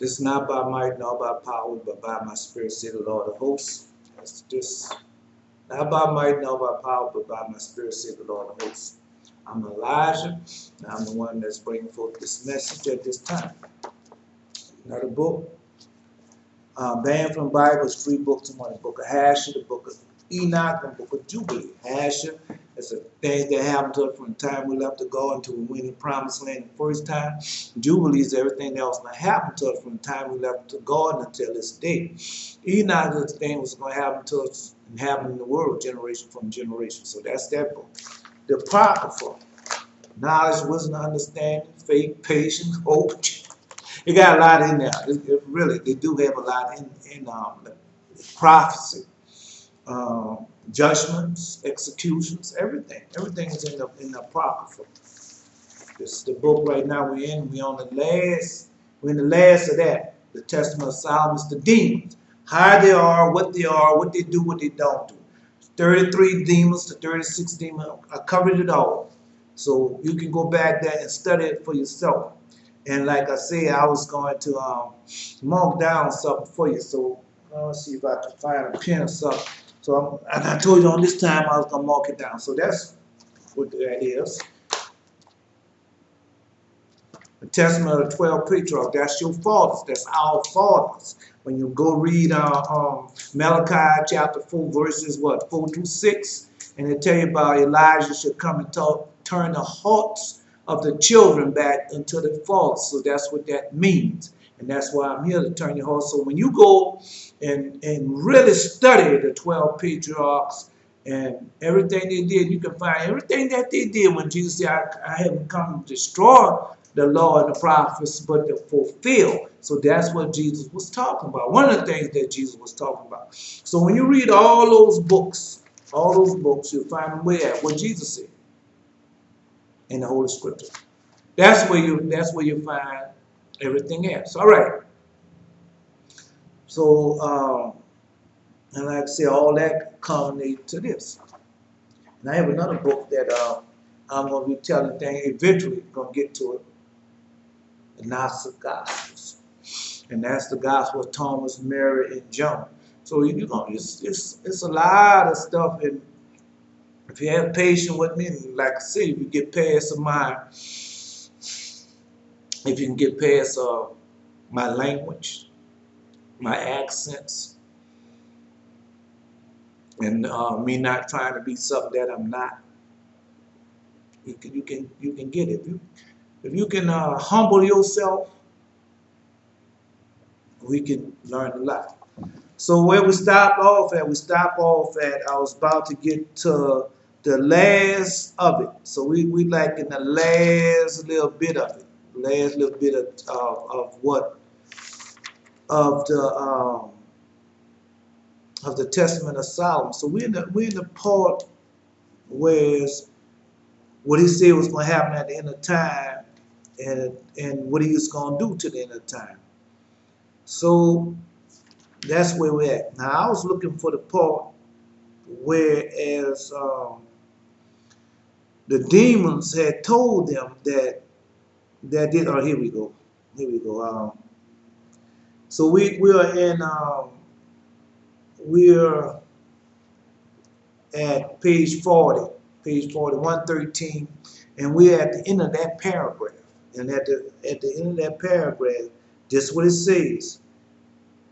This is not by might, nor by power, but by my spirit, said the Lord of hosts. That's just not by might, nor by power, but by my spirit, said the Lord of hosts. I'm Elijah, and I'm the one that's bringing forth this message at this time. Another book, banned from the Bible is 3 books in one: the book of Hasher, the book of Enoch, and the book of Jubilee. Hasher is the things that happened to us from the time we left the God until we went in the promised land the first time. Jubilee is everything else that happened to us from the time we left the garden until this day. Enoch is the thing that was going to happen to us and happen in the world generation from generation. So that's that book. The Apocrypha: knowledge, wisdom, understanding, faith, patience, hope. It got a lot in there. Really, they do have a lot in prophecy, judgments, executions, everything. Everything is in the Apocrypha. This is the book right now we're in. We're in the last of that. The Testament of Solomon's, the demons. How they are, what they do, what they don't do. 33 demons to 36 demons. I covered it all. So you can go back there and study it for yourself. And like I said, I was going to mark down something for you. So let's see if I can find a pen or something. So and I told you on this time I was going to mark it down. So that's what that is. The Testament of the 12 Patriarchs, that's your fathers. That's our fathers. When you go read Malachi chapter 4, verses 4 through 6, and it tell you about Elijah should come and turn the hearts of the children back into the fathers. So that's what that means. And that's why I'm here, to turn your heart. So when you go and really study the 12 patriarchs and everything they did, you can find everything that they did when Jesus said, I haven't come to destroy the law and the prophets, but to fulfill. So that's what Jesus was talking about. One of the things that Jesus was talking about. So when you read all those books, you'll find them where at what Jesus said in the Holy Scripture. That's where you find everything else. All right. So and like I said, all that culminates to this. And I have another book that I'm going to be telling things eventually. Going to get to it. The Gnostic Gospels, and that's the Gospel of Thomas, Mary, and John. So it's a lot of stuff, and if you have patience with me, like I said, if you get past if you can get past my language, my accents, and me not trying to be something that I'm not, you can get it. If you can humble yourself, we can learn a lot. So where we stop off at, I was about to get to the last of it. So we like in the last little bit of it, of the Testament of Solomon. So we're in the part where what he said was going to happen at the end of time, and what he was going to do to the end of time. So that's where we're at. Now I was looking for the part whereas the demons had told them that did. Oh, here we go. So we're at page 40, 113, and we're at the end of that paragraph. And at the end of that paragraph, this is what it says.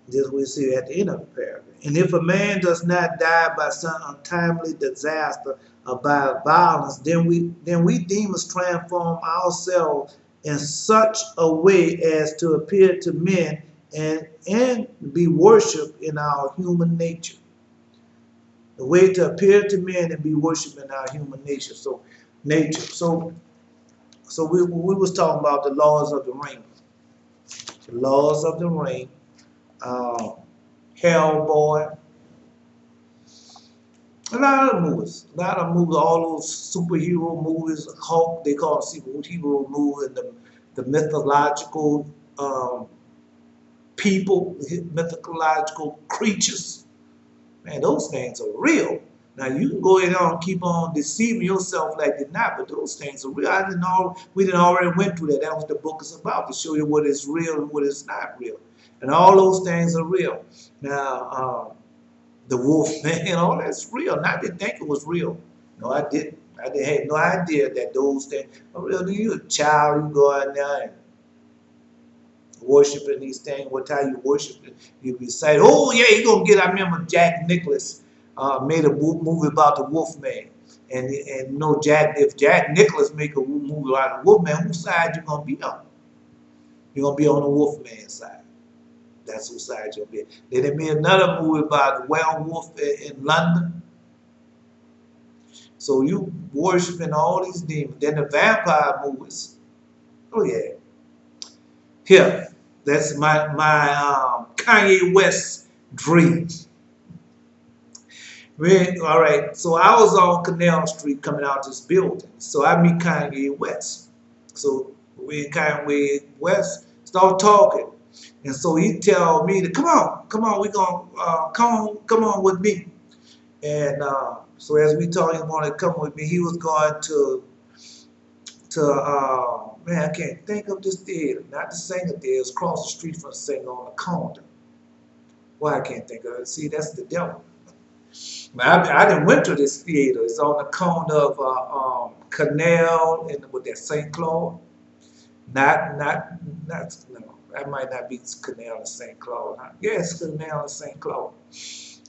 This is what it says at the end of the paragraph. And if a man does not die by some untimely disaster or by violence, then we demons transform ourselves in such a way as to appear to men and be worshipped in our human nature. The way to appear to men and be worshipped in our human nature. So we was talking about the laws of the ring. The laws of the ring. Hellboy. A lot of movies, all those superhero movies, Hulk, they call them superhero movies, and the mythological people, mythological creatures. Man, those things are real. Now you can go ahead and keep on deceiving yourself like you're not, but those things are real. We didn't already went through that. That was the book is about, to show you what is real and what is not real. And all those things are real. Now, the wolf man, all that's real. And I didn't think it was real. No, I didn't. I didn't have no idea that those things are real. You a child, you go out there and worshiping these things. What time you worship it, you be saying, oh yeah, you gonna get. I remember Jack Nicklaus made a movie about the wolf man. And if Jack Nicklaus make a movie about the wolf man, whose side you gonna be on? You're gonna be on the wolf man's side. That's whose side you'll be. Then they made another movie about the werewolf in London. So you worshiping all these demons. Then the vampire movies. Oh yeah. Here, that's my Kanye West dream. All right, so I was on Canal Street coming out this building. So I meet Kanye West. So we and Kanye West start talking. And so he tell me to come on, we gonna come on with me. And so as we told him he wanted to come with me, he was going to man, I can't think of this theater, not the Singer theater. It's across the street from the Singer on the corner. Why I can't think of it? See, that's the devil. I didn't went to this theater. It's on the corner of Canal and with that St. Claude. No, that might not be Canal and St. Claude. Yes, Canal and St. Claude.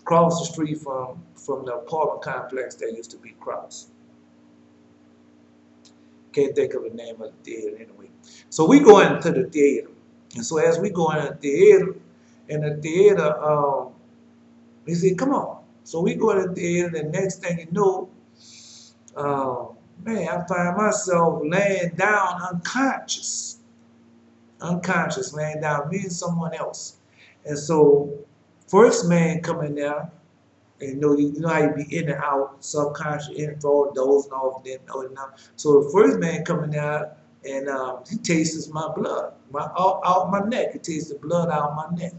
Across the street from the apartment complex that used to be Cross. Can't think of the name of the theater anyway. So we go into the theater. And so as we go in the theater, he said, come on. So we go to the theater, and the next thing you know, man, I find myself laying down unconscious, laying down, me and someone else. And so first man coming there, and you know how you be in and out, subconscious, in and forward, dozing off, then So the first man coming out, and he tastes my blood, out my neck. He tastes the blood out my neck.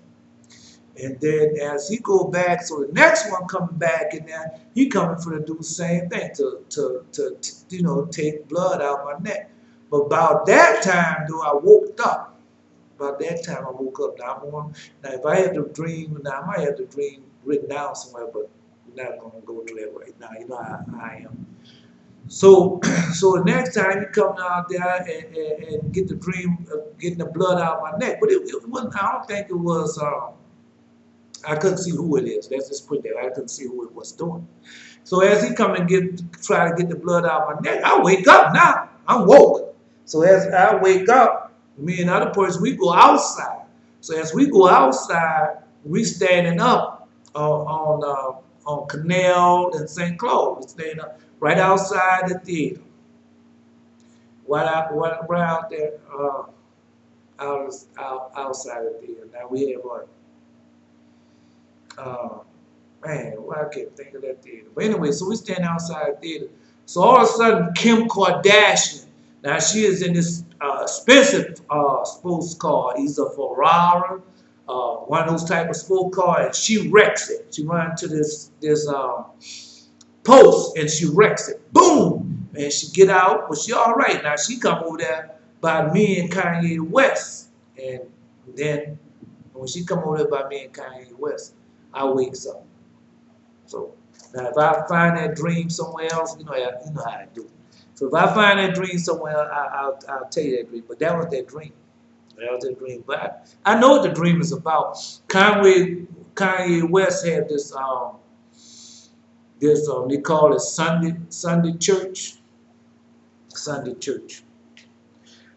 And then as he go back, so the next one coming back, and then he coming for to do the same thing, to take blood out my neck. But about that time, though, I woke up. About that time, I woke up. Now if I had to dream, now I might have to dream written down somewhere, but we're not going to go to that right now. You know how I am. So the next time you come out there and get the dream of getting the blood out my neck, but it wasn't. I don't think it was. I couldn't see who it is. Let's just put that. I couldn't see who it was doing. So as he come and try to get the blood out my neck, I wake up now. I'm woke. So as I wake up, me and other person, we go outside. So as we go outside, we standing up on Canal and St. Claude. We standing up right outside the theater. Right out there, outside the theater. Now we have man, well, I can't think of that theater. But anyway, so we stand outside the theater. So all of a sudden, Kim Kardashian, now she is in this expensive sports car. He's a Ferrari, one of those type of sports cars, and she wrecks it. She runs to this post, and she wrecks it. Boom! And she get out, but she all right. Now she come over there by me and Kanye West. And then when she come over there by me and Kanye West, I wakes up. So now if I find that dream somewhere else, you know how I do. So if I find that dream somewhere, I'll tell you that dream. But that was that dream. That was that dream. But I know what the dream is about. Kanye West had this they call it Sunday church. Sunday church.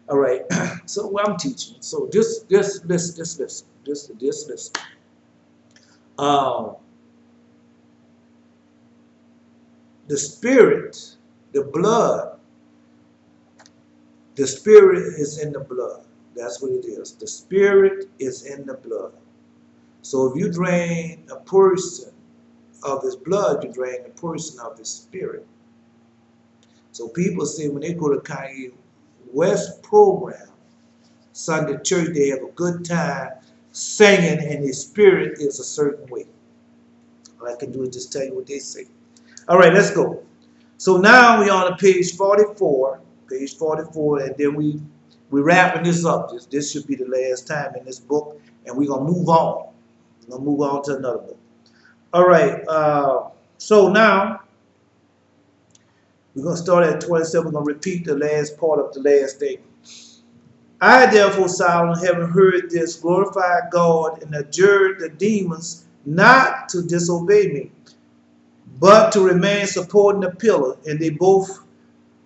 All right. So what I'm teaching. So just listen. The spirit, the blood, the spirit is in the blood. That's what it is. The spirit is in the blood. So if you drain a person of his blood, you drain a person of his spirit. So people say when they go to Kanye West program, Sunday church, they have a good time singing, and his spirit is a certain way. All I can do is just tell you what they say. All right, let's go. So now we're on to page 44. Page 44, and then we're wrapping this up. This should be the last time in this book, and we're gonna move on. We're gonna move on to another book. All right. So now we're gonna start at 27. We're gonna repeat the last part of the last day. I therefore, Solomon, having heard this, glorified God and adjured the demons not to disobey me, but to remain supporting the pillar. And they both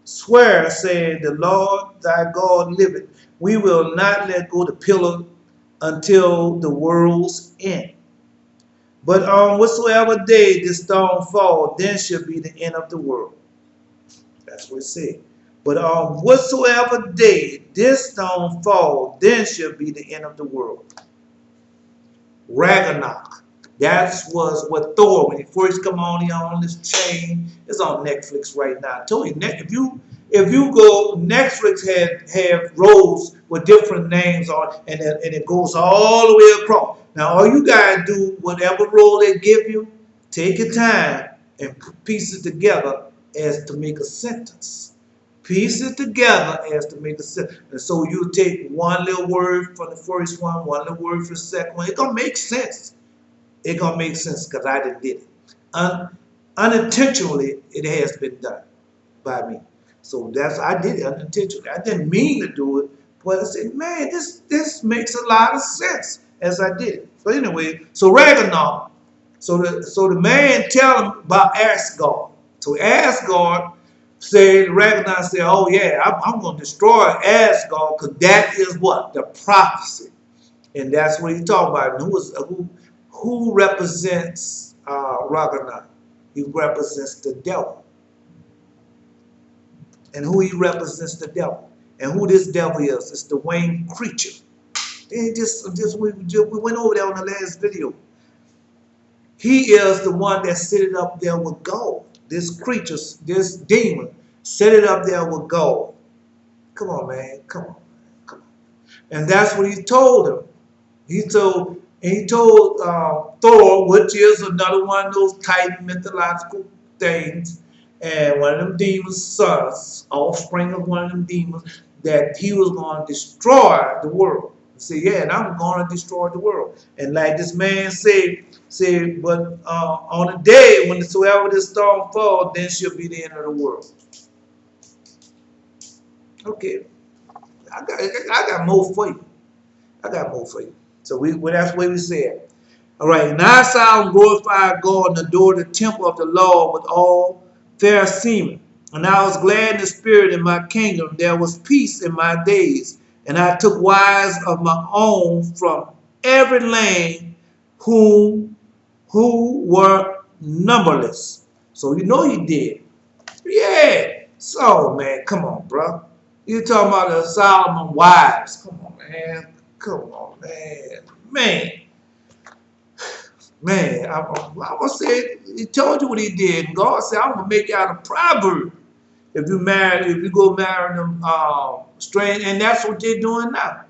swear, saying, the Lord thy God liveth, we will not let go the pillar until the world's end. But on whatsoever day this stone fall, then shall be the end of the world. That's what it said. But on whatsoever day this stone fall, then shall be the end of the world. Ragnarok. That was what Thor, when he first come on, he on this chain. It's on Netflix right now. I told you, if you go, Netflix have roles with different names on, and it goes all the way across. Now all you gotta do, whatever role they give you, take your time and piece it together as to make a sentence. Piece it together as to make a sentence. And so you take one little word from the first one little word from the second one. It's gonna make sense. It's gonna make sense because I did it. Unintentionally, it has been done by me. So I did it unintentionally. I didn't mean to do it, but I said, man, this makes a lot of sense as I did it. So anyway, so Ragnarok. So the man tell him about Asgard. So Asgard said, Ragnarok said, oh yeah, I'm going to destroy Asgard because that is what? The prophecy. And that's what he talking about. And who represents Ragnarok? He represents the devil. And who he represents the devil. And who this devil is, it's the winged creature. And we went over there on the last video. He is the one that set it up there with gold. This creature, this demon, set it up there with gold. Come on, man. Come on. Come on. And that's what he told him. He told Thor, which is another one of those Titan mythological things, and one of them demons' sons, offspring of one of them demons, that he was going to destroy the world. He said, yeah, and I'm going to destroy the world. And like this man said, but on the day when whatsoever this storm falls, then shall be the end of the world. Okay, I got more for you. I got more for you. So that's what we said. All right, now Solomon glorified God and adored the temple of the Lord with all fair seeming. And I was glad in the spirit in my kingdom. There was peace in my days. And I took wives of my own from every land who were numberless. So you know he did. Yeah. So, man, come on, bro. You talking about the Solomon wives. Come on, man. Come on, man. Man, I'm gonna say, he told you what he did. And God said, I'm gonna make you out a proverb. If you go marry them strange, and that's what they're doing now.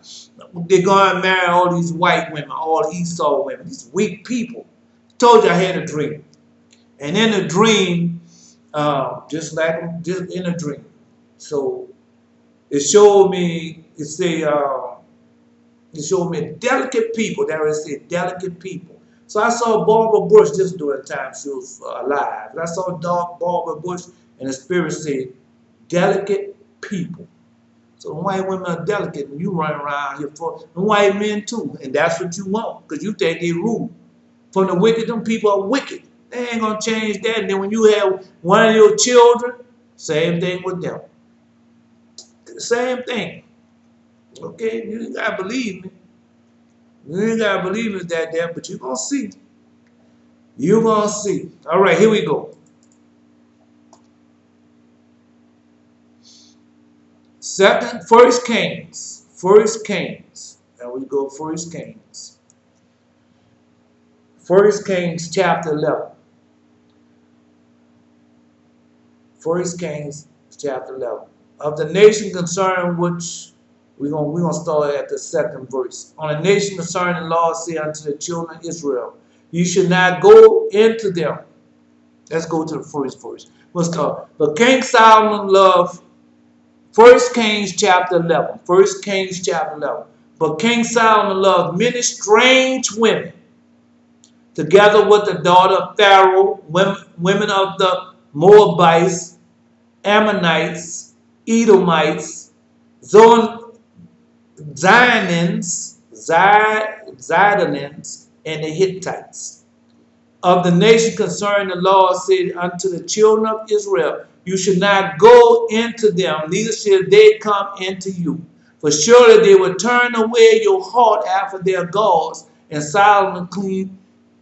They're going to marry all these white women, all Esau women, these weak people. I told you I had a dream. And in a dream, just in a dream. So it showed me, it showed me delicate people. There it said delicate people. So I saw Barbara Bush just during the time she was alive. And I saw Barbara Bush, and the spirit said, delicate people. So the white women are delicate, and you run around here for the white men too. And that's what you want, because you think they rule. From the wicked, them people are wicked. They ain't going to change that. And then when you have one of your children, same thing with them. Same thing. Okay, you ain't got to believe me. You ain't got to believe me that there, but you're going to see. You're going to see. All right, here we go. First Kings. Now we go First Kings. First Kings chapter 11. First Kings chapter 11. Of the nation concerned which we're gonna start at the second verse. On a nation concerned, the Lord said unto the children of Israel, you should not go into them. Let's go to the first. We'll start. But King Solomon loved 1 Kings chapter 11. 1 Kings chapter 11. But King Solomon loved many strange women, together with the daughter of Pharaoh, women of the Moabites, Ammonites, Edomites, Zidonians, and the Hittites. Of the nation concerning the Lord said unto the children of Israel, you should not go into them, neither shall they come into you. For surely they will turn away your heart after their gods, and Solomon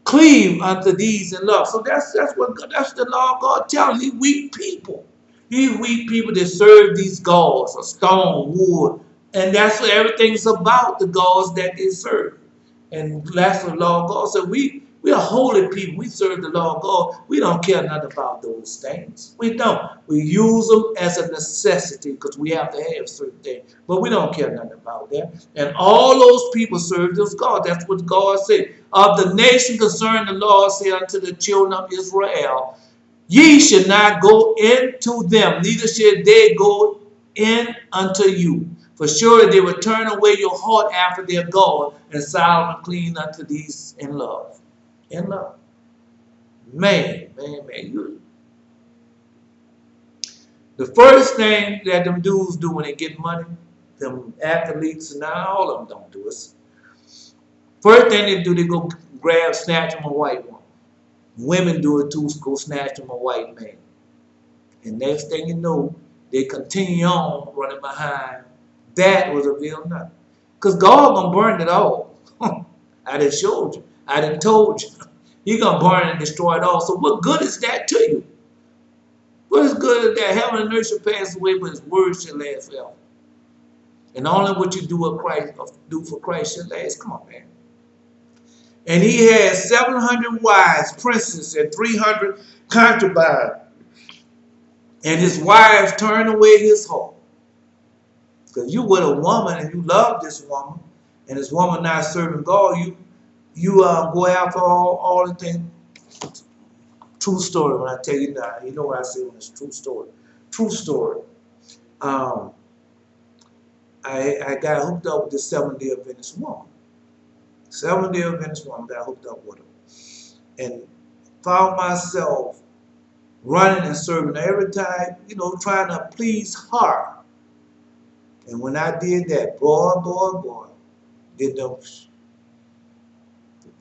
cleave unto these in love. So that's the law of God telling these weak people. These weak people that serve these gods of stone, wood, and that's what everything's about, the gods that they serve. And that's the law of God. So we are holy people. We serve the law of God. We don't care nothing about those things. We don't. We use them as a necessity because we have to have certain things. But we don't care nothing about that. And all those people serve those gods. That's what God said. Of the nation concerning the Lord said unto the children of Israel, ye should not go into them, neither should they go in unto you. For surely they will turn away your heart after their God, and Solomon clean unto these in love. In love. Man. The first thing that them dudes do when they get money, them athletes and all of them don't do it. First thing they do, they go snatch them a white woman. Women do it too, go snatch them a white man. And next thing you know, they continue on running behind. That was a real nothing. Because God gonna burn it all. I done showed you. I done told you. He gonna burn and destroy it all. So what good is that to you? What is good is that? Heaven and earth shall pass away, but his word shall last forever. And only what you do for Christ shall last. Come on, man. And he had 700 wives, princes, and 300 concubines. And his wives turned away his heart. Because you with a woman and you love this woman, and this woman not serving God, you go after all the things. True story when I tell you now. You know what I say when it's true story. True story. I got hooked up with this Seventh-day Adventist woman. Seventh-day Adventist woman, got hooked up with her. And found myself running and serving her every time, trying to please her. And when I did that, boy,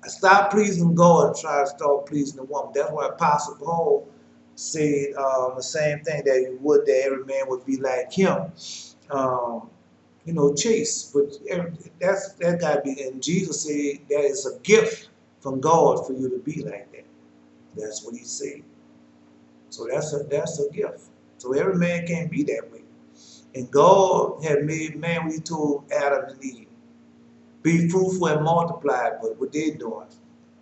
I stopped pleasing God and tried to start pleasing the woman. That's why Apostle Paul said the same thing, that he would, that every man would be like him. Chaste. But that got to be, and Jesus said that is a gift from God for you to be like that. That's what he said. So that's a gift. So every man can't be that way. And God had made man when he told Adam and Eve, be fruitful and multiply, but what they doing,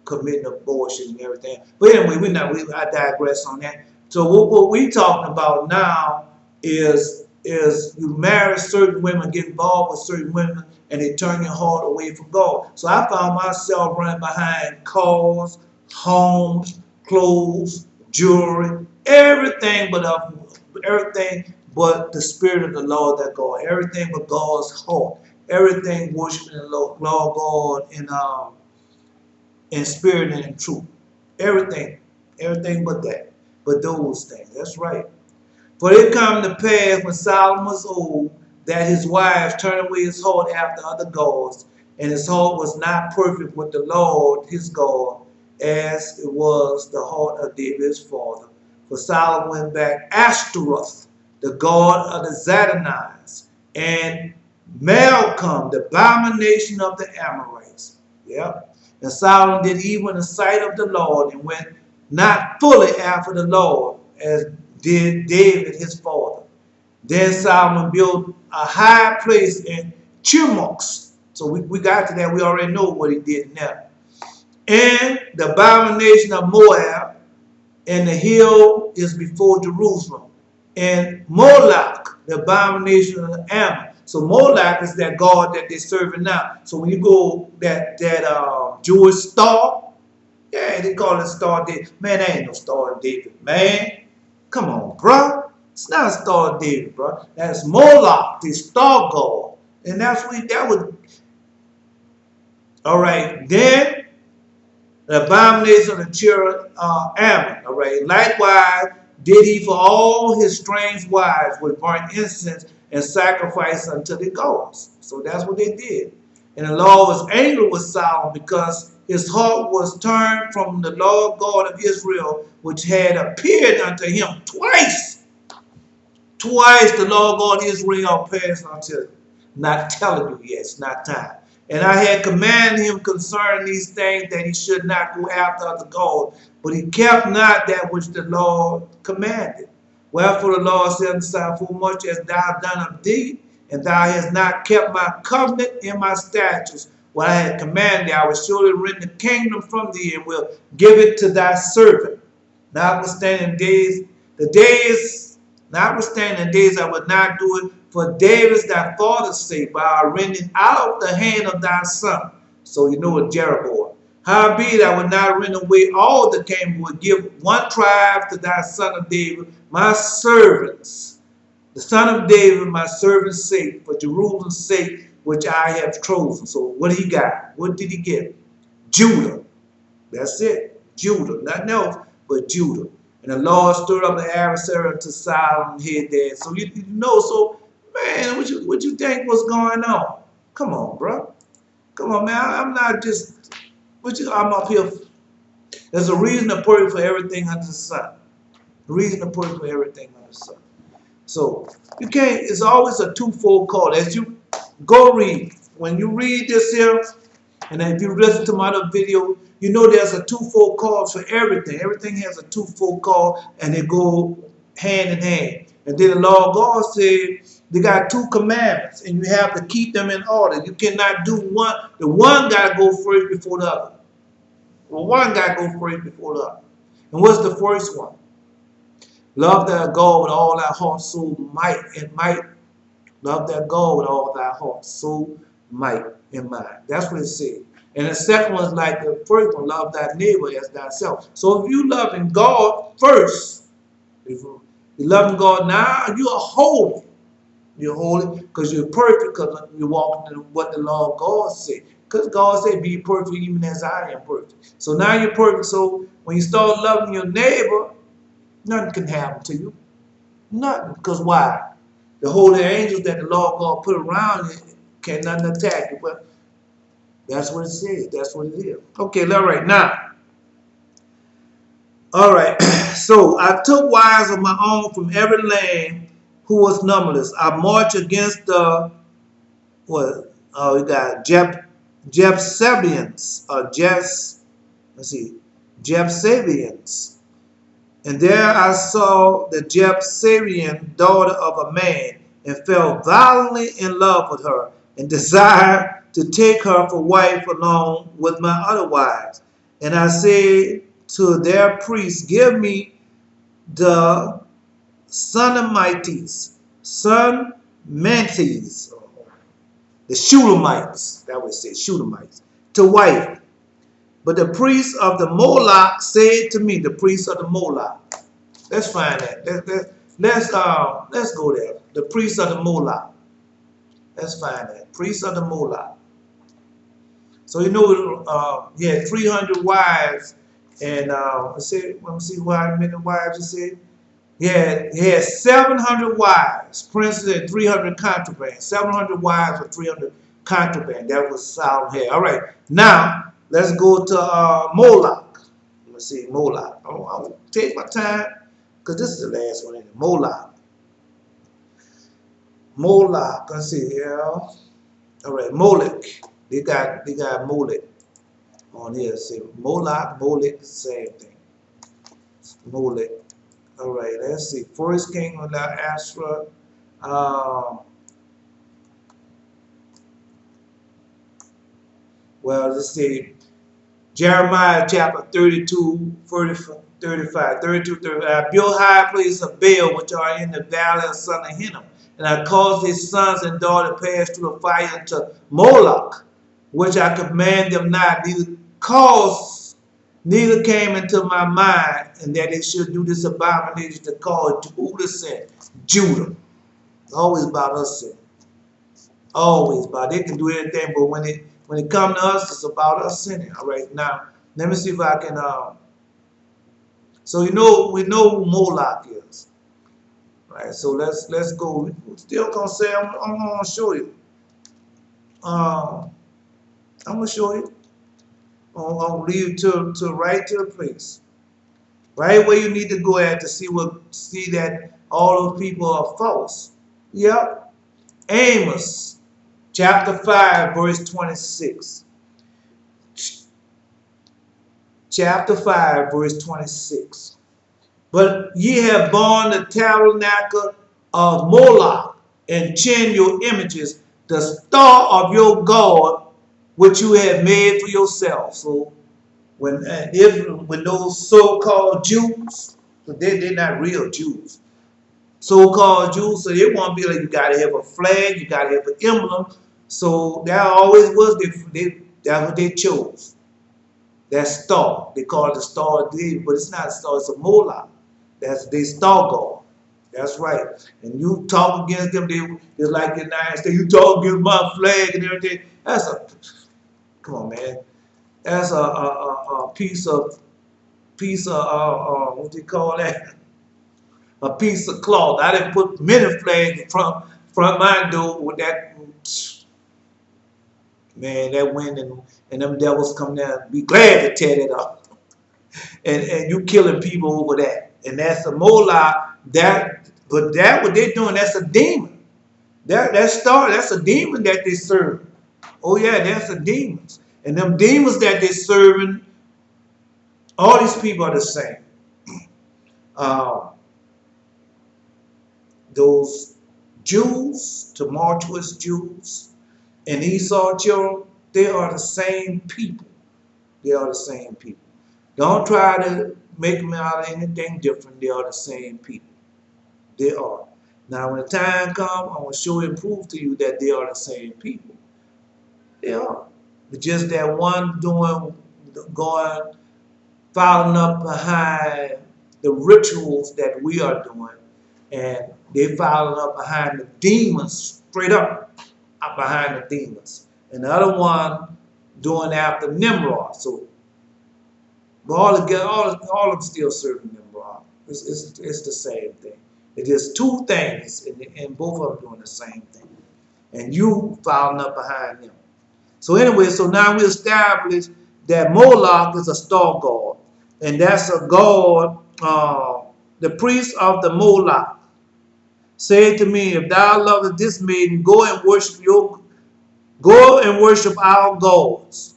committing abortion and everything. But anyway, I digress on that. So what we talking about now is you marry certain women, get involved with certain women, and they turn your heart away from God. So I found myself running behind cars, homes, clothes, jewelry, everything but the spirit of the Lord that God, everything but God's heart, everything worshiping the Lord God in spirit and in truth. Everything but that, but those things. That's right. For it come to pass when Solomon was old, that his wives turned away his heart after other gods, and his heart was not perfect with the Lord his God, as it was the heart of David his father. For Solomon went back Ashtaroth, the god of the Zidonians, and Malcolm, the abomination of the Amorites. Yep. And Solomon did evil in the sight of the Lord, and went not fully after the Lord, as did David his father. Then Solomon built a high place in Chimox. So we got to that. We already know what he did now. And the abomination of Moab, and the hill is before Jerusalem. And Moloch, the abomination of Ammon. So Moloch is that god that they're serving now. So when you go that Jewish star, Yeah, they call it Star of David. Man, that ain't no Star of David, man. Come on, bro. It's not a Star of David, bro. That's Moloch, the star god. And that's what that was. All right, then the abomination of the children Ammon. All right, likewise did he for all his strange wives with burnt incense and sacrifice unto the gods. So that's what they did. And the Lord was angry with Solomon because his heart was turned from the Lord God of Israel, which had appeared unto him twice. Twice the Lord God of Israel passed unto him. Not telling you yet, it's not time. And I had commanded him concerning these things that he should not go after other gods, but he kept not that which the Lord commanded. Wherefore the Lord said unto Solomon, for much as thou hast done of thee, and thou hast not kept my covenant and my statutes, what I had commanded thee, I will surely rend the kingdom from thee and will give it to thy servant. Notwithstanding notwithstanding the days I would not do it for David's thy father's sake, but I will rend it out of the hand of thy son. So you know what Jeroboam. Howbeit I would not rend away all the kingdom, but would give one tribe to thy son of David, my servants, the son of David, my servant's sake, for Jerusalem's sake, which I have chosen. So what he got? What did he get? Judah. That's it. Judah. Nothing else but Judah. And the Lord stirred up the adversary to Solomon hid there. So you know, so man, what you think was going on? Come on, bro. Come on, man. I'm not just I'm up here. There's a reason to pray for everything under the sun. A reason to pray for everything under the sun. So you can't, it's always a twofold call. As you go read, when you read this here, and if you listen to my other video, you know there's a twofold call for everything. Everything has a twofold call, and they go hand in hand. And then the Lord God said, they got two commandments, and you have to keep them in order. You cannot do one. The one got to go first before the other. Well, one got to go first before the other. And what's the first one? Love thy God with all thy heart, soul, might, and might. Love thy God with all thy heart, soul, might, and mind. That's what it said. And the second one is like the first one, love thy neighbor as thyself. So if you loving God first, if you're loving God now, you are holy. You're holy because you're perfect, because you're walking in what the Lord God said. Because God said, be perfect even as I am perfect. So now you're perfect. So when you start loving your neighbor, nothing can happen to you. Nothing. Because why? The holy angels that the Lord God put around you can't nothing attack you. But that's what it says. That's what it is. Okay, all right. Now, all right. So I took wives of my own from every land who was numberless. I marched against the, what? Oh, we got Jebsabians, Jebsabians. And there I saw the Jebsabian daughter of a man, and fell violently in love with her, and desired to take her for wife along with my other wives. And I said to their priests, give me the Sunamites, the Shulamites, that would say Shulamites, to wife. But the priests of the MOLOCH said to me, the priests of the MOLOCH. Let's find that. Let's go there. The priests of the MOLOCH. Let's find that. Priests of the MOLOCH. So you know, he had 300 wives, and let me see how many wives he said. He had 700 wives, princes, and 300 concubines. 700 wives with 300 concubines. That was Solomon had. All right. Now let's go to Moloch. Let me see Moloch. I'll take my time because this is the last one. Moloch. Moloch. Let's see here. All right, Moloch. They got Moloch on here. See Moloch, same thing. Moloch. All right, let's see. First king without Asherah. Well, let's see. Jeremiah chapter 32, 35, 32, 35. I built high places of Baal, which are in the valley of son of Hinnom. And I caused his sons and daughters to pass through the fire to Moloch, which I command them not, neither cause Neither came into my mind, and that they should do this abomination to call Judah sin. Judah. It's always about us sin. Always about they can do anything, but when it comes to us, it's about us sinning. All right, now let me see if I can. So we know who Moloch is, right? So let's go. We're still gonna say I'm gonna show you. I'm gonna show you. I'll lead you to right to the place, right where you need to go at to see that all those people are false. Yep. Amos chapter 5 verse 26. Chapter 5 verse 26. But ye have borne the tabernacle of Moloch and chained your images, the star of your God, which you have made for yourself. So when those so-called Jews, so they're not real Jews, so-called Jews, so they want to be like, you got to have a flag, you got to have an emblem. So that always was, that's what they chose. That star, they call it the star of David, but it's not a star, it's a Moloch. That's their star god. That's right. And you talk against them, they're like in the United States, you talk against my flag and everything. Come on, man. That's a piece of what do you call that? A piece of cloth. I didn't put many flags in front my door with that. Man, that wind and them devils come down. Be glad to tear that up. And you killing people over that. And that's a Moloch. But what they're doing, that's a demon. That's a demon that they serve. Oh yeah, that's a demon. And them demons that they're serving, all these people are the same. Those Jews, tumultuous Jews, and Esau children, they are the same people. They are the same people. Don't try to make them out of anything different. They are the same people. They are. Now, when the time comes, I will show and prove to you that they are the same people. They are. But just that one following up behind the rituals that we are doing, and they following up behind the demons, straight up behind the demons. And the other one doing after Nimrod. So all of them still serving Nimrod. It's the same thing. It is two things, and both of them doing the same thing. And you following up behind them. So anyway, so now we established that Moloch is a star god. And that's a god, the priest of the Moloch said to me, if thou lovest this maiden, go and worship our gods,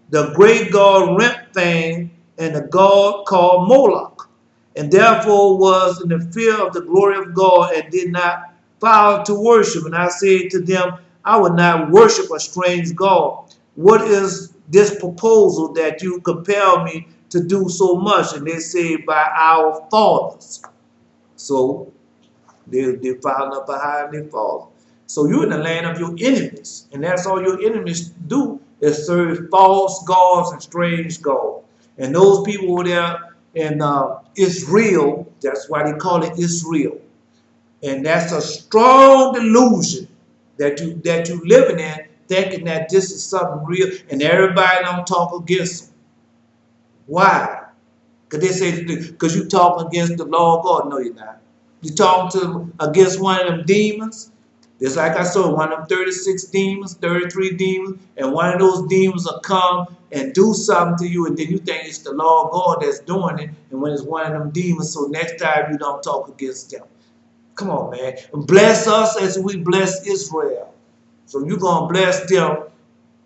the great god Remphan, and the god called Moloch, and therefore was in the fear of the glory of God, and did not follow to worship. And I said to them, I will not worship a strange god. What is this proposal that you compel me to do so much? And they say, by our fathers. So they're following up behind their fathers. So you're in the land of your enemies, and that's all your enemies do is serve false gods and strange gods. And those people over there in Israel, that's why they call it Israel. And that's a strong delusion that you living in, thinking that this is something real, and everybody don't talk against them. Why? Because they say, because you talking against the law of God. No, you're not. You talking against one of them demons. Just like I saw one of them 36 demons, 33 demons, and one of those demons will come and do something to you, and then you think it's the law of God that's doing it, and when it's one of them demons, so next time you don't talk against them. Come on, man. And bless us as we bless Israel. So you're going to bless them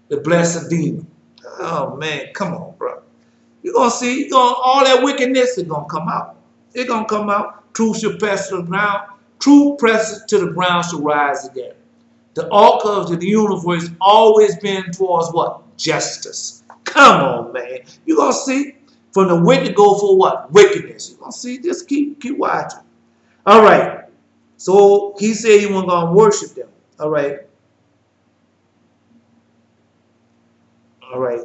to bless a demon. Oh, man, come on, bro. You're going to see, all that wickedness is going to come out. It's going to come out. Truth shall press to the ground. Truth presses to the ground shall rise again. The arc of the universe always been towards what? Justice. Come on, man. You're going to see from the wicked go for what? Wickedness. You're going to see. Just keep watching. All right. So he said he wasn't going to worship them. All right. All right.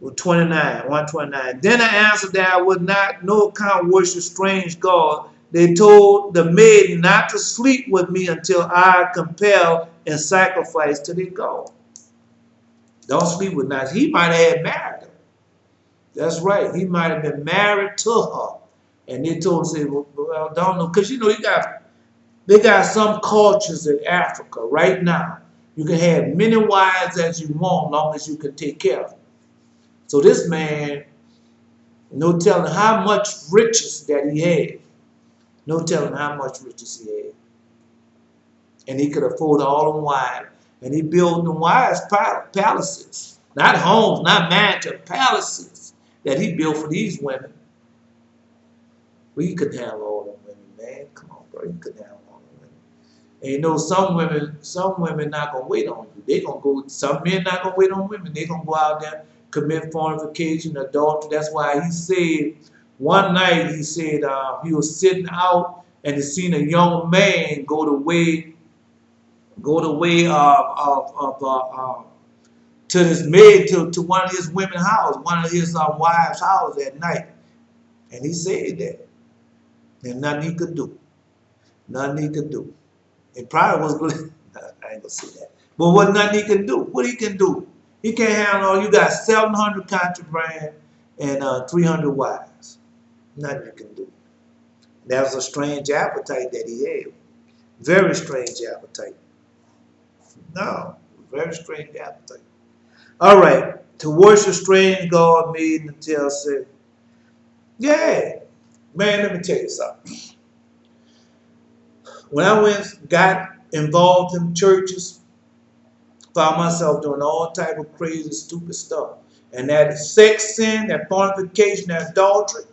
29, 129. Then I answered that I would not no account worship strange God. They told the maiden not to sleep with me until I compel and sacrifice to their God. Don't sleep with nice. He might have married her. That's right. He might have been married to her. And they told him, say, well, don't know. Because, you know, they got some cultures in Africa right now. You can have many wives as you want, as long as you can take care of them. So this man, no telling how much riches that he had. No telling how much riches he had. And he could afford all them wives. And he built them wives palaces. Not homes, not mansions, palaces that he built for these women. Well, you couldn't have all them women, man. Come on, bro. You couldn't have all them women. And you know, some women not gonna wait on you. They gonna go. Some men not gonna wait on women. They gonna go out there, commit fornication, adultery. That's why he said one night he said he was sitting out and he seen a young man go the way to his maid to one of his women's house, one of his wives' house at night, and he said that. And nothing he could do. Nothing he could do. It probably was good. I ain't gonna say that. But what nothing he can do? What he can do? He can't handle all. You got 700 concubines and 300 wives. Nothing you can do. That was a strange appetite that he had. Very strange appetite. No, very strange appetite. All right. To worship strange God made and tell said, yeah. Man, let me tell you something. When I got involved in churches, found myself doing all type of crazy, stupid stuff. And that sex sin, that fornication, that adultery,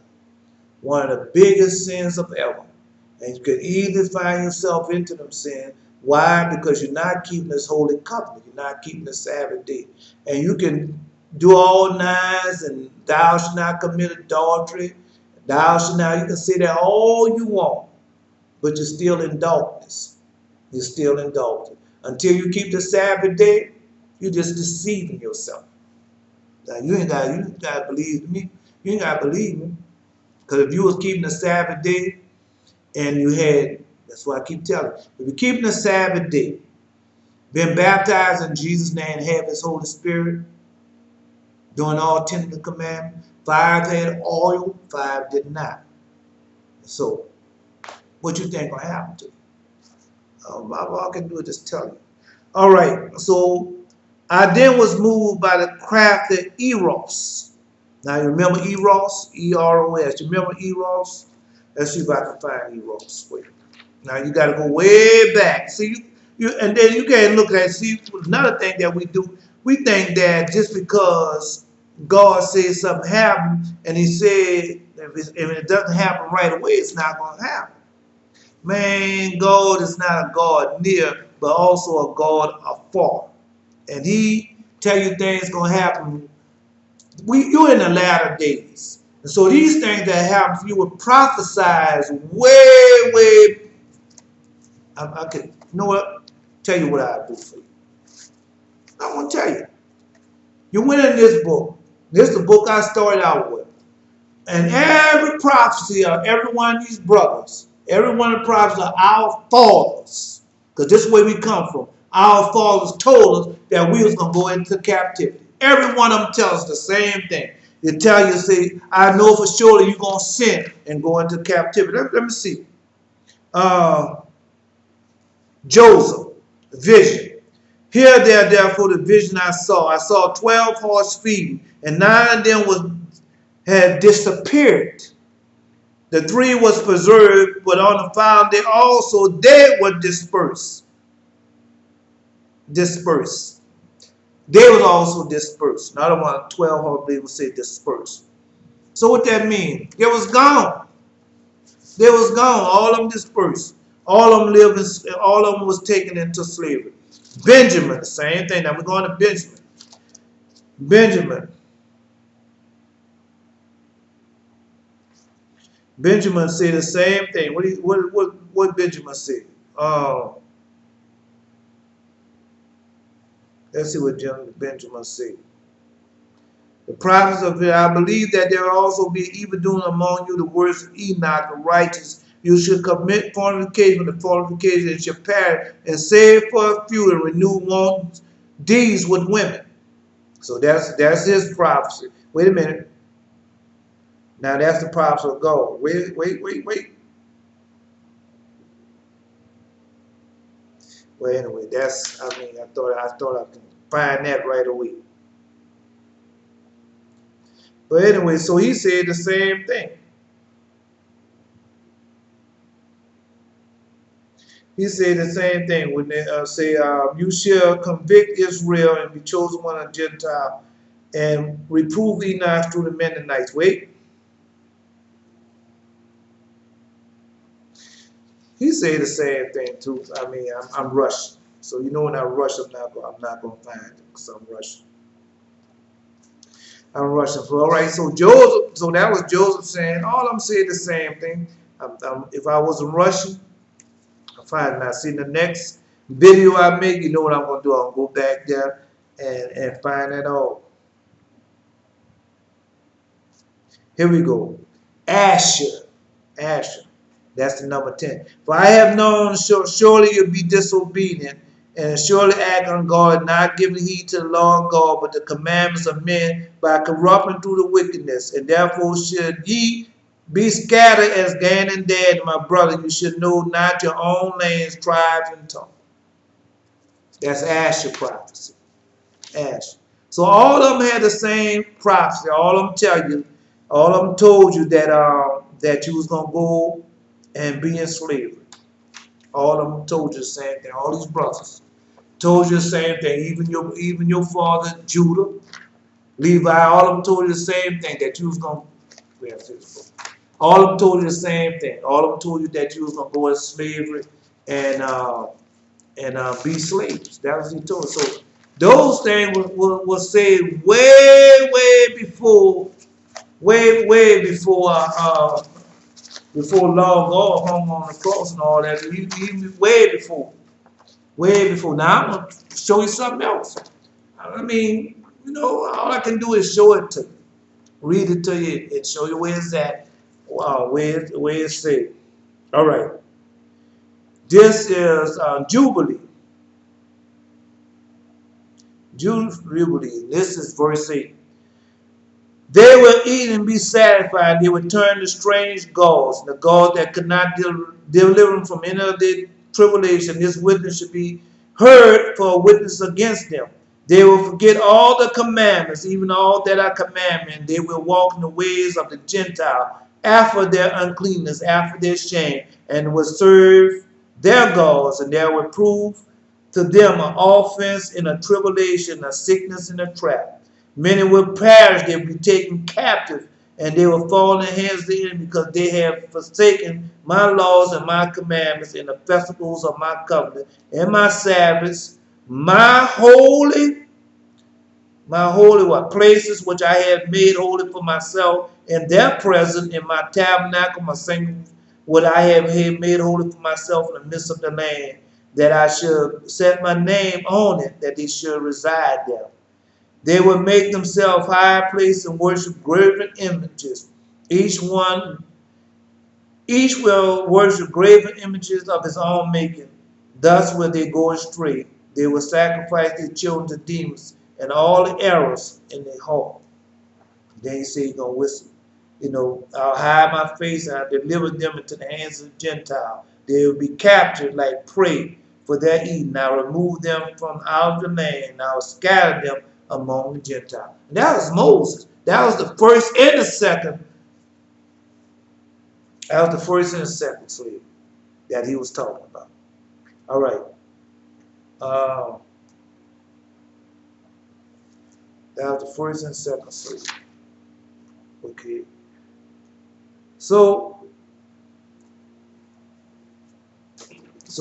one of the biggest sins of ever. And you could easily find yourself into them sins. Why? Because you're not keeping this holy covenant. You're not keeping the Sabbath day. And you can do all nines and thou shalt not commit adultery. Thou shalt not, you can say that all you want, but you're still in darkness. You're still in darkness. Until you keep the Sabbath day, you're just deceiving yourself. Now, you ain't got to believe me. You ain't got to believe me. Because if you was keeping the Sabbath day and you had, that's why I keep telling you, if you're keeping the Sabbath day, been baptized in Jesus' name and have his Holy Spirit, doing all 10 of the commandments, 5 had oil, 5 did not. So, what you think gonna happen to you? All I can do is just tell you. All right, so I then was moved by the crafty Eros. Now you remember Eros? E-R-O-S. You remember Eros? Let's see if I can find Eros for you. Now you got to go way back. See, and then you can't look at. See, another thing that we do, we think that just because God says something happened, and He said if it doesn't happen right away, it's not going to happen. Man, God is not a God near, but also a God afar, and He tell you things going to happen. You're in the latter days, and so these things that happen, you will prophesize way. I can, you know what? Tell you what I do for you. I want to tell you. You went in this book. This is the book I started out with. And every prophecy of every one of these brothers, every one of the prophecies are our fathers. Because this is where we come from. Our fathers told us that we was going to go into captivity. Every one of them tells us the same thing. They tell you, say, I know for sure that you're going to sin and go into captivity. Let me see. Joseph, vision. Here there, therefore, the vision I saw 12 horse feeding, and 9 of them had disappeared. The 3 was preserved, but on the 5 they also were dispersed. They was also dispersed. Not about 12 horse, they would say dispersed. So what that means? They was gone. They was gone. All of them dispersed. All of them lived. All of them was taken into slavery. Benjamin, the same thing. Now we're going to Benjamin. Benjamin said the same thing. What Benjamin said? Let's see what Benjamin said. The prophets of it, I believe that there will also be evildoing among you the words of Enoch, the righteous. You should commit fornication, the fornication, and shall perish, and save for a few and renew one deeds with women. So that's his prophecy. Wait a minute. Now that's the prophecy of God. Wait. Well, anyway, that's, I mean, I thought I could find that right away. But anyway, so he said the same thing. He said the same thing when they say, you shall convict Israel and be chosen one of Gentile and reprove Enoch through the Mennonites. Wait. He said the same thing too. I mean, I'm rushing. So you know when I rush, I'm not going to find it because I'm rushing. I'm rushing. So, all right, so Joseph, so that was Joseph saying, all I'm saying the same thing. If I wasn't rushing, I'm fine. Now, see, the next video I make, you know what I'm going to do. I'll go back there and find it all. Here we go. Asher. That's the number 10. For I have known, surely you'll be disobedient, and surely act ungodly, not giving heed to the law of God, but the commandments of men, by corrupting through the wickedness. And therefore should ye be scattered as Dan and Dad, my brother. You should know not your own lands, tribes, and tongue. That's Asher prophecy. Asher. So all of them had the same prophecy. All of them told you that you was gonna go and be in slavery. All of them told you the same thing. All these brothers told you the same thing. Even your father Judah, Levi, all of them told you the same thing, that you was gonna. All of them told you the same thing. All of them told you that you was gonna go in slavery and be slaves. That was what he told us. So those things was said way before before Lord God hung on the cross and all that. Even way before. Now I'm gonna show you something else. I mean, you know, all I can do is show it to you, read it to you, and show you where it's at, where it's said. All right. This is Jubilee. Jubilee. This is verse 8. They will eat and be satisfied. They will turn to strange gods, the God that could not deliver them from any of their tribulation. This witness should be heard for a witness against them. They will forget all the commandments, even all that are commandments. They will walk in the ways of the Gentile, after their uncleanness, after their shame, and will serve their gods, and there will prove to them an offense in a tribulation, a sickness in a trap. Many will perish, they will be taken captive, and they will fall in the hands of the enemy, because they have forsaken my laws and my commandments, and the festivals of my covenant, and my Sabbaths, my holy what? Places which I have made holy for myself, in their presence, in my tabernacle, my sanctuary, what I have made holy for myself in the midst of the land, that I should set my name on it, that they should reside there. They will make themselves high places and worship graven images. Each will worship graven images of his own making. Thus will they go astray. They will sacrifice their children to demons and all the errors in their heart. Then he said he's going to whistle. You know, I'll hide my face and I'll deliver them into the hands of the Gentile. They will be captured like prey for their eating. I'll remove them from out of the land. I'll scatter them among the Gentiles. And that was Moses. That was the first and the second. That was the first and the second slave that he was talking about. All right. That was the first and second slave. Okay. So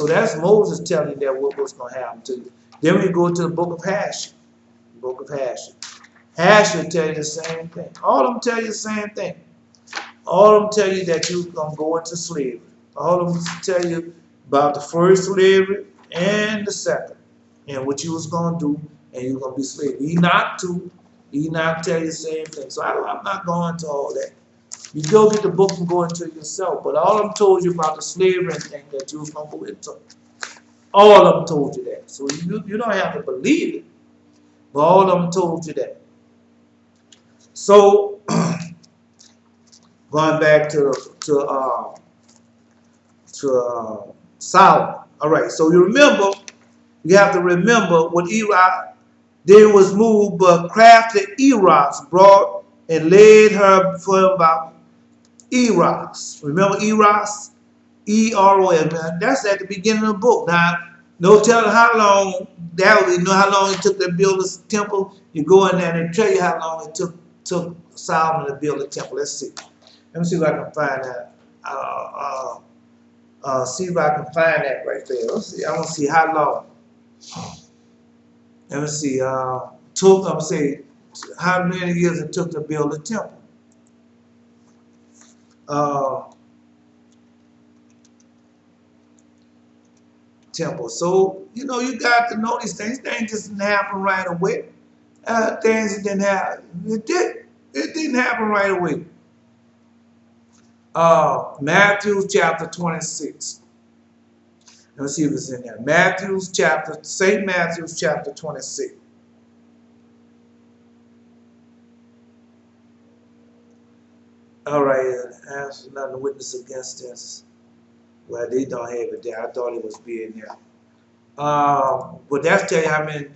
that's Moses telling you that what was going to happen to you. Then we go to the book of Hashir. Book of Hashir. Hashir tell you the same thing. All of them tell you the same thing. All of them tell you that you're going to go into slavery. All of them tell you about the first slavery and the second, and what you was going to do, and you're going to be slave. Enoch too. Enoch tell you the same thing. So I'm not going to all that. You go get the book and go into it yourself. But all of them told you about the slavery and thing that you was going to go into. All of them told you that. So you don't have to believe it. But all of them told you that. So going back to Solomon. All right. So you have to remember when Erock then was moved, but crafty Erox brought and laid her for him about Erox. Remember Erox? E-R-O-S. That's at the beginning of the book. Now, no telling how long that was. You know how long it took to build this temple? You go in there and they tell you how long it took Solomon to build the temple. Let's see. Let me see if I can find that. See if I can find that right there. Let's see. I want to see how long. Let me see. I'm say how many years it took to build the temple. So you got to know these things. Things just didn't happen right away. Things didn't happen. It didn't happen right away. Matthew chapter 26. Let's see if it's in there. St. Matthew's chapter 26. All right, ask another witness against this. Well, they don't have it there. I thought it was being there. But that's tell you how many.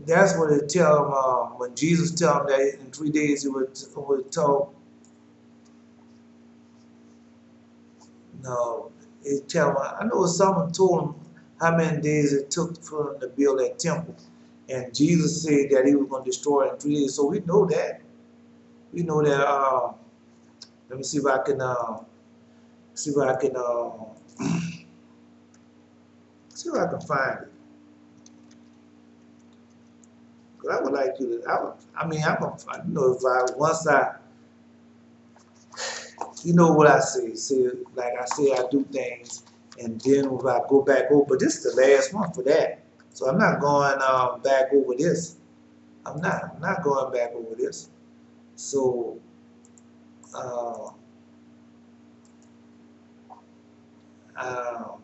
That's what it tell them when Jesus tell them that in 3 days he would tell. No, it tell them. I know someone told him how many days it took for them to build that temple, and Jesus said that he was going to destroy it in 3 days. So we know that. We know that. Let me see if I can. See if I can. See if I can find it. Cause I would like you to. I'm gonna find. Once I. You know what I say? Like I say, I do things, and then if I go back over, but this is the last one for that. So I'm not going back over this. I'm not going back over this. So, oh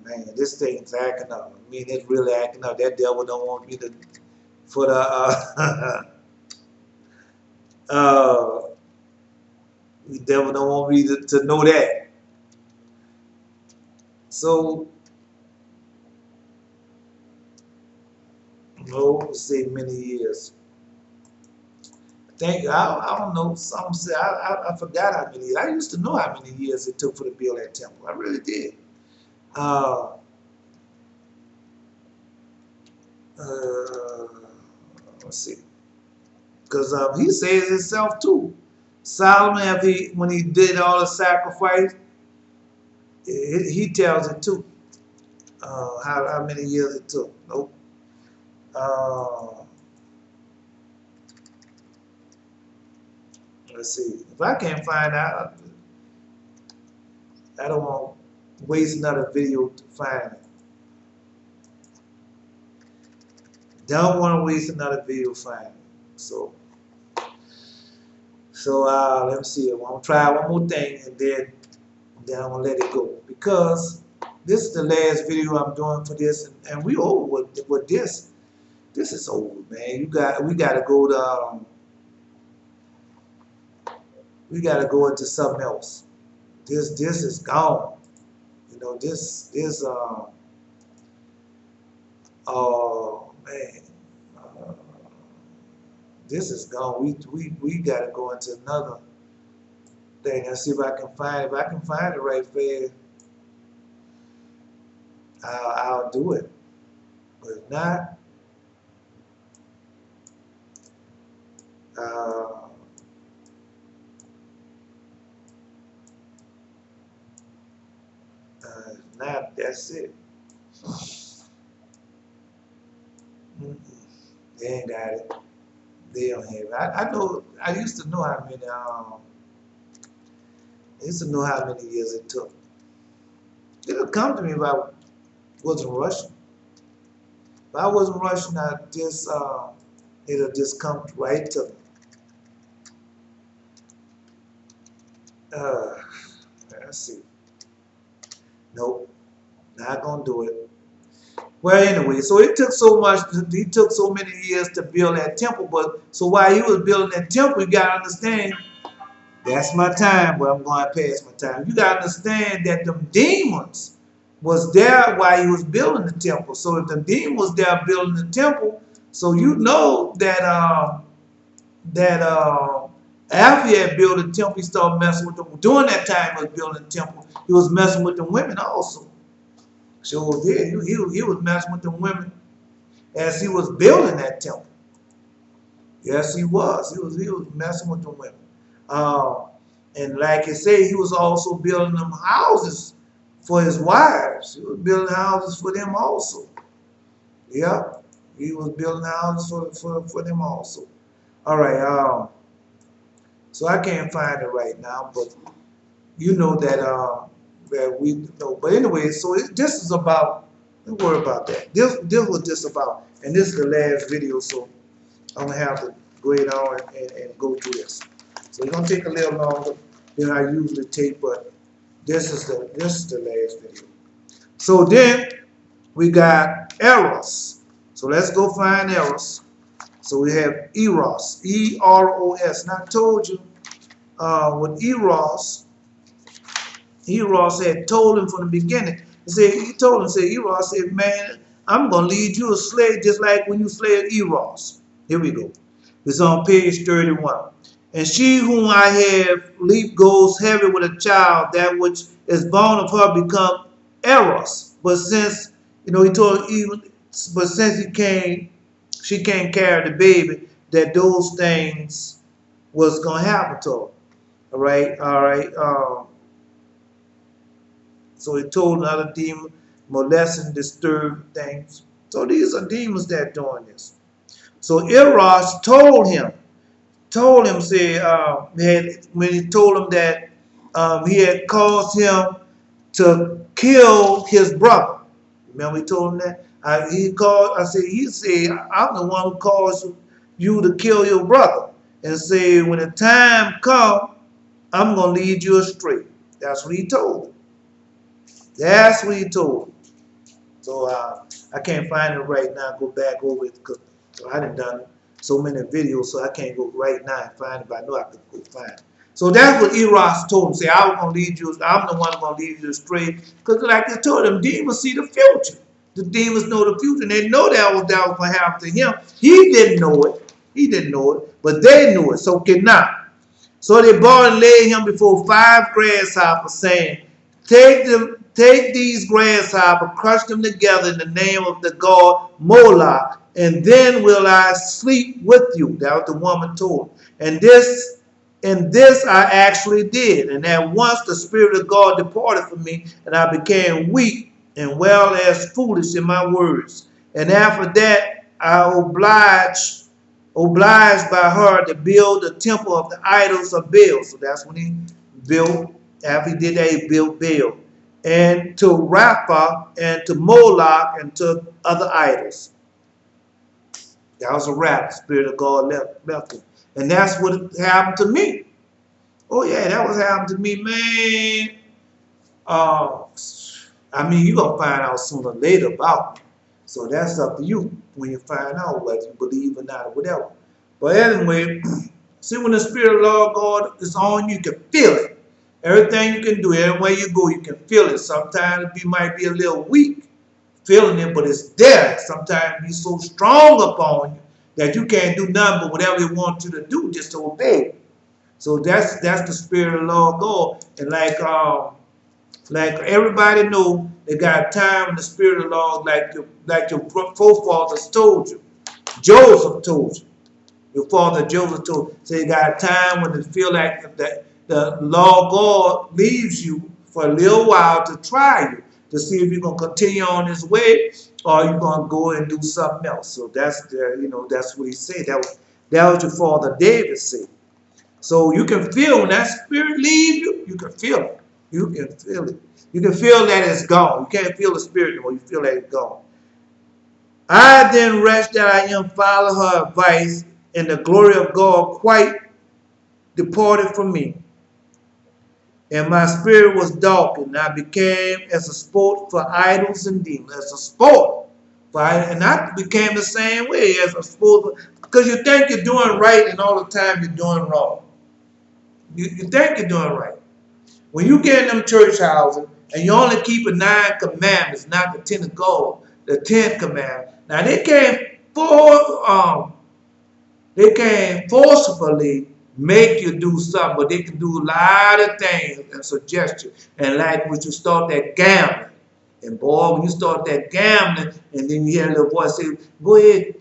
man, this thing's acting up. I mean, it's really acting up. That devil don't want me to, for the, the devil don't want me to know that. So, no, say many years. I don't know. Some say I forgot how many years. I used to know how many years it took for to build that temple. I really did. Let's see. Because he says himself too. Solomon, when he did all the sacrifice, he tells it too. How many years it took. Nope. Let's see. If I can't find out, I don't want to waste another video to find it. Don't want to waste another video to find it. So let me see. I'm gonna try one more thing, and then I'm gonna let it go, because this is the last video I'm doing for this, and we over with this. This is over, man. We gotta go to. We gotta go into something else. This is gone. Oh man, this is gone. We gotta go into another thing and see if I can find it. If I can find it right there, I'll do it. But if not, that's it. They ain't got it. They don't have it. I know. I used to know how many. I used to know how many years it took. It'll come to me if I wasn't rushing. If I wasn't rushing, I just it'll just come right to me. Let's see. Nope, not gonna do it. Well, anyway, so it took so much. He took so many years to build that temple. But so while he was building that temple, you gotta understand. That's my time, but I'm going past my time. You gotta understand that the demons was there while he was building the temple. So if the demon was there building the temple, so you know that after he had built the temple, he started messing with them. During that time he was building the temple, he was messing with the women also. So yeah, he was messing with the women as he was building that temple. Yes, he was. He was messing with the women. And like I say, he was also building them houses for his wives. He was building houses for them also. Yeah, he was building houses for them also. All right. So I can't find it right now, but you know that we know. But anyway, so this is about. Don't worry about that. This was just about, and this is the last video, so I'm gonna have to go on and go through this. So it's gonna take a little longer than I usually take, but this is the last video. So then we got Eros. So let's go find Eros. So we have Eros, E-R-O-S. And I told you with Eros had told him from the beginning. He told him, Eros said, man, I'm gonna lead you a slave just like when you slayed Eros. Here we go. It's on page 31. And she whom I have leaped goes heavy with a child, that which is born of her become Eros. But since, he told even, but since she can't carry the baby, that those things was going to happen to her. All right. So he told another demon, molesting, disturbed things. So these are demons that are doing this. So Eros told him, when he told him that he had caused him to kill his brother. Remember he told him that? He said, I'm the one who caused you to kill your brother. And say, when the time comes, I'm going to lead you astray. That's what he told him. That's what he told him. So I can't find it right now. Go back over it because I done so many videos, so I can't go right now and find it, but I know I could go find it. So that's what Eros told him. Say, I'm the one who's going to lead you astray. Because like I told him, demons see the future. The demons know the future, and they know that was going to happen to him. He didn't know it. But they knew it. So cannot. So they brought and laid him before 5 grasshoppers, saying, Take these grasshoppers, crush them together in the name of the god Moloch, and then will I sleep with you. That was the woman told him. And this I actually did. And at once the Spirit of God departed from me, and I became weak and well as foolish in my words. And after that I obliged by her to build the temple of the idols of Baal. So that's when he built, after he did that, he built Baal. And to Rapha, and to Moloch, and to other idols. That was a wrap. The Spirit of God left him. And that's what happened to me. Oh yeah, that was happened to me, man. You're going to find out sooner or later about me. So that's up to you when you find out whether you believe or not or whatever. But anyway, see, when the Spirit of Lord God is on you, you can feel it. Everything you can do, everywhere you go, you can feel it. Sometimes you might be a little weak feeling it, but it's there. Sometimes it be so strong upon you that you can't do nothing but whatever they want you to do, just to obey. So that's the Spirit of the Lord God. And like everybody know, they got a time when the Spirit of the Lord, like your forefathers told you. Joseph told you. Your father Joseph told you. So you got a time when they feel like the Lord God leaves you for a little while to try you, to see if you're going to continue on this way or you're going to go and do something else. So that's what he said. That was your father David said. So you can feel when that spirit leaves you, you can feel it. You can feel it. You can feel that it's gone. You can't feel the spirit anymore. You feel that it's gone. I then, wretch that I am, followed her advice, and the glory of God quite departed from me. And my spirit was darkened. I became as a sport for idols and demons. As a sport. And I became the same way as a sport. Because you think you're doing right and all the time you're doing wrong. You think you're doing right. When you get in them church houses and you only keep the 9 commandments, not the 10 of gold, the 10th commandment. Now they can't forcefully make you do something, but they can do a lot of things and suggest you. And like when you start that gambling, and boy, when you start that gambling, and then you hear a little voice say, go ahead,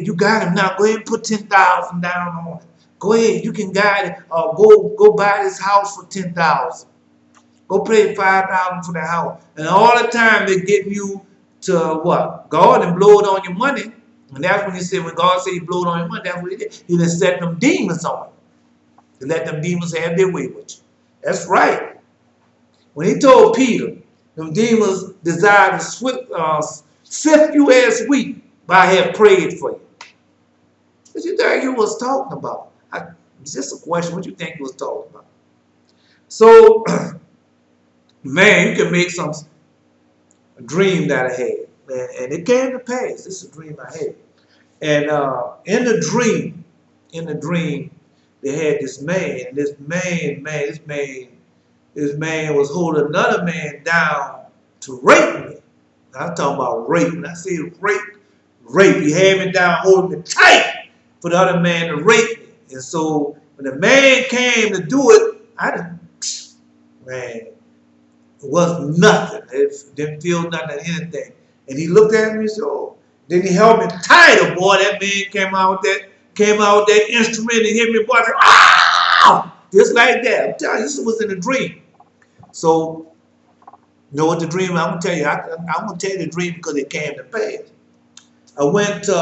you got him now. Go ahead and put 10,000 down on it. Go ahead, you can guide it, or go buy this house for 10,000. Go pay 5,000 for the house. And all the time they're getting you to what? God and blow it on your money. And that's when he said, when God said he blew it on your money, that's what he did. He just set them demons on it. To let them demons have their way with you. That's right. When he told Peter, them demons desire to sift you as wheat, but I have prayed for you. What you think he was talking about? It's just a question. What you think he was talking about? So, man, you can make some dream that I had. And it came to pass. This is a dream I had. And in the dream, they had this man. And this man was holding another man down to rape me. I'm talking about rape. When I say rape. He had me down, holding me tight for the other man to rape me. And so when the man came to do it, it was nothing. It didn't feel nothing, anything. And he looked at me and said, oh. Then he held me tighter, boy. That man came out with that instrument and hit me, boy. I said, ah! Just like that. I'm telling you, this was in a dream. So, you know what the dream, I'm going to tell you. I'm going to tell you the dream because it came to pass. I went to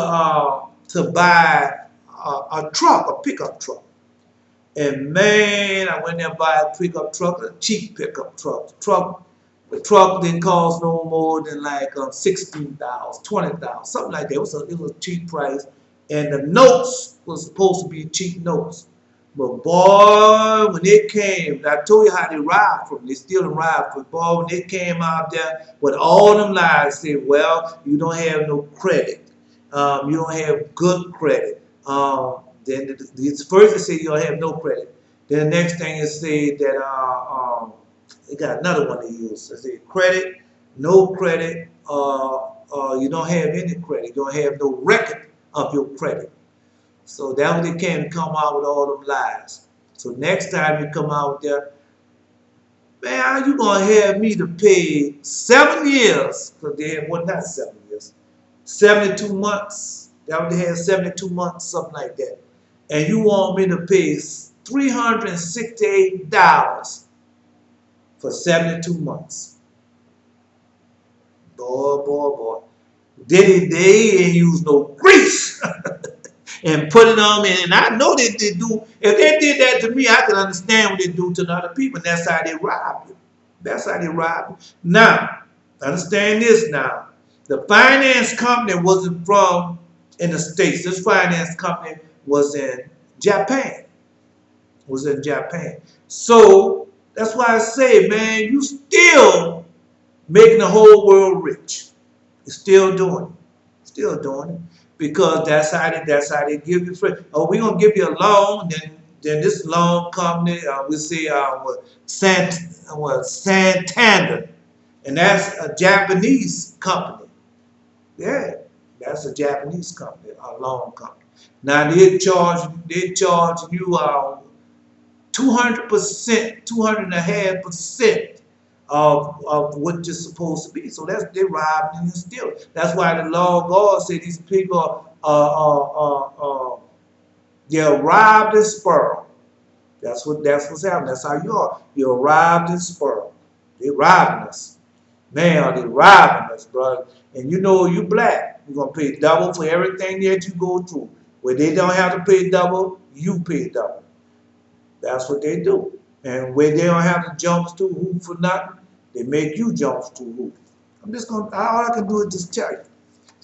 buy a pickup truck. And man, I went there and buy a pickup truck, a cheap pickup truck. The truck didn't cost no more than like $16,000, $20,000, something like that. It was a cheap price. And the notes was supposed to be cheap notes. But boy, when they came, I told you how they robbed from me. They still robbed from me. Boy, when they came out there with all them lies, said, well, you don't have no credit. You don't have good credit. Then first they say you don't have no credit. Then the next thing is say that they got another one they use. They say credit, no credit, you don't have any credit. You don't have no record of your credit. So that's what they came to come out with all them lies. So next time you come out there, man, how you gonna have me to pay 7 years? Because they had, well, not 7 years, 72 months. That what they had, 72 months, something like that. And you want me to pay $368 for 72 months. Boy. They ain't use no grease and put it on me. And I know that they do. If they did that to me, I can understand what they do to the other people. And that's how they rob you. That's how they rob you. Now, understand this now. The finance company wasn't from in the States. This finance company was in Japan. So that's why I say, man, you still making the whole world rich. You're still doing it. Because that's how they give you free. Oh, we're gonna give you a loan, then this loan company, we say Santander, and that's a Japanese company. Yeah, that's a Japanese company, a loan company. Now they charge you 200%, 2.5% of what you're supposed to be. So they robbing and stealing. That's why the law of God said these people they're robbed and spoiled. That's what's happening. That's how you are. You're robbed and spoiled. They're robbing us. Man, they're robbing us, brother. And you know you black. You're gonna pay double for everything that you go through. Where they don't have to pay double, you pay double. That's what they do. And where they don't have to jump through hoop for nothing, they make you jump through hoop. All I can do is just tell you.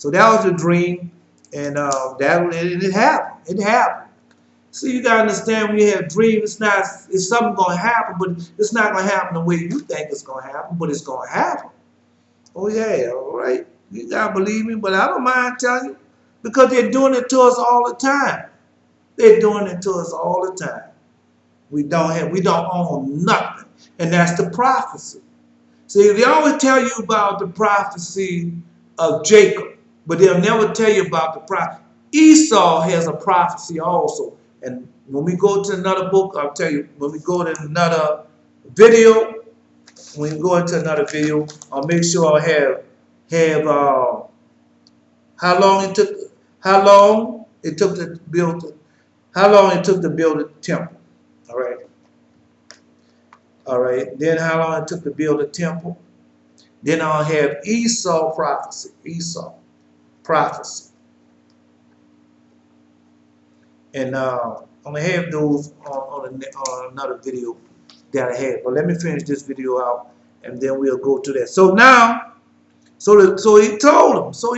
So that was the dream, and it happened. It happened. See, you gotta understand when you have a dream, it's something gonna happen, but it's not gonna happen the way you think it's gonna happen, but it's gonna happen. Oh yeah, all right. You gotta believe me, but I don't mind telling you because they're doing it to us all the time. They're doing it to us all the time. We don't own nothing, and that's the prophecy. See, they always tell you about the prophecy of Jacob, but they'll never tell you about the prophecy. Esau has a prophecy also, and when we go to another book, I'll tell you. When we go to another video, I'll make sure I have how long it took to build the temple. All right. Then how long it took to build a temple. Then I'll have Esau prophecy. And I'm gonna have those on another video that I have. But let me finish this video out, and then we'll go to that. So now, so he told him. So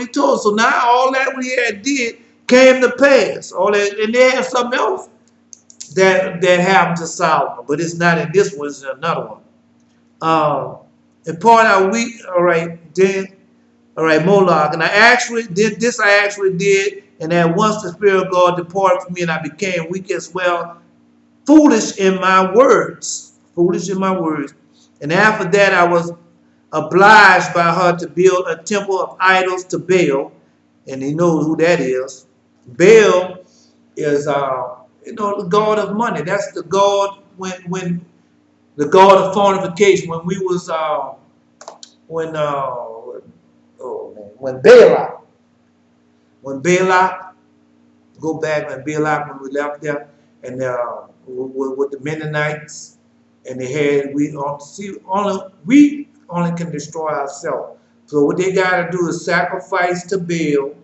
now all that we had did came to pass. All that, and they had something else that happened to Solomon, but it's not in this one. It's in another one. And part out we Moloch, and I actually did this. And that once the Spirit of God departed from me, and I became weak as well, foolish in my words. And after that, I was obliged by her to build a temple of idols to Baal, and he knows who that is. Baal is the god of money. That's the god when the god of fornication. When Balak, when we left there, and with the Mennonites, and we only can destroy ourselves. So what they got to do is sacrifice to Baal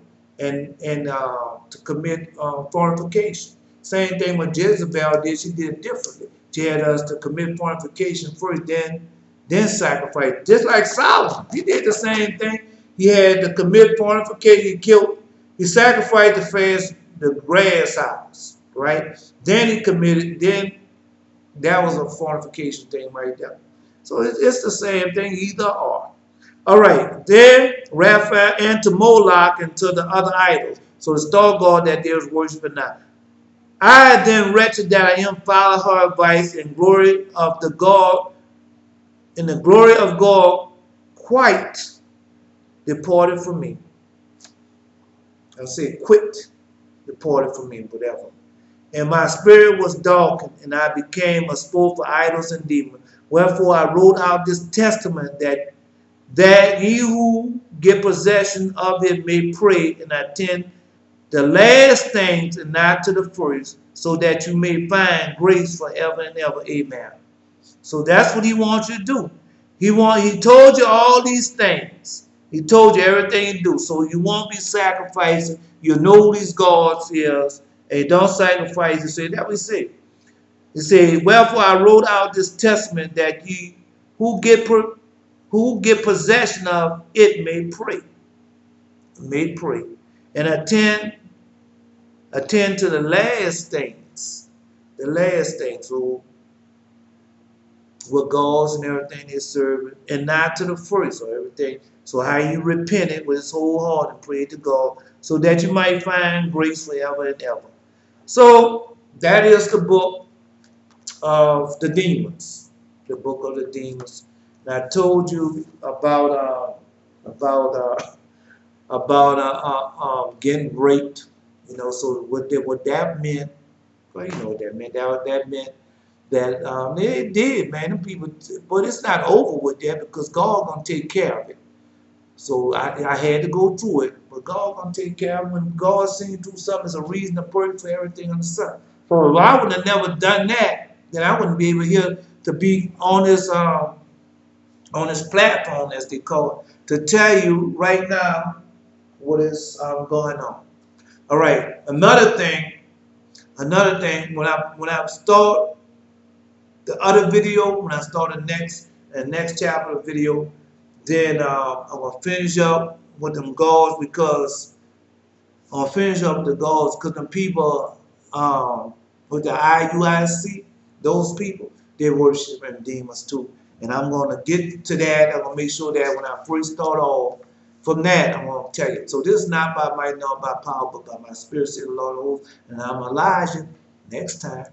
and to commit fornication. Same thing when Jezebel did. She did it differently. She had us to commit fornication first, then sacrifice. Just like Solomon, he did the same thing. He had to commit fornication. He sacrificed the grasshoppers, right? Then he committed. Then that was a fornication thing right there. So it's the same thing, either or. All right. Then Raphael and to Moloch and to the other idols. So the star god that there is worshiping now. I then wretched that I am follow her advice in glory of the God, in the glory of God, quite departed from me. I'll say quit departed from me, whatever. And my spirit was darkened, and I became a sport for idols and demons. Wherefore I wrote out this testament that he who get possession of it may pray and attend the last things and not to the first, so that you may find grace forever and ever. Amen. So that's what he wants you to do. He told you all these things. He told you everything to do. So you won't be sacrificing. You know who these gods is. And don't sacrifice. He said that we say. He said, wherefore I wrote out this testament that ye who get possession of it may pray. And attend to the last things. So with gods and everything they serve, and not to the first or everything. So how you repented with his whole heart and prayed to God, so that you might find grace forever and ever. So that is the book of the demons. The book of the demons. And I told you about getting raped. So what that meant. Well, you know what that meant. That meant that they did, man. Them people, but it's not over with that because God gonna take care of it. So I had to go through it, but God gonna take care of it. When God sends you through something, there's a reason, a purpose for everything on the sun. So if I would have never done that, then I wouldn't be able here to be on this platform, as they call it, to tell you right now what is going on. All right. Another thing. When I start the other video, when I start the next chapter of video, then I'm gonna finish up with them gods, because I'm gonna finish up the gods, because them people with the IUIC, those people, they worshiping demons too. And I'm gonna get to that. I'm gonna make sure that when I first start off from that, I'm gonna tell you. So this is not by might nor by power, but by my spirit, said the Lord of hosts. And I'm Elijah. Next time.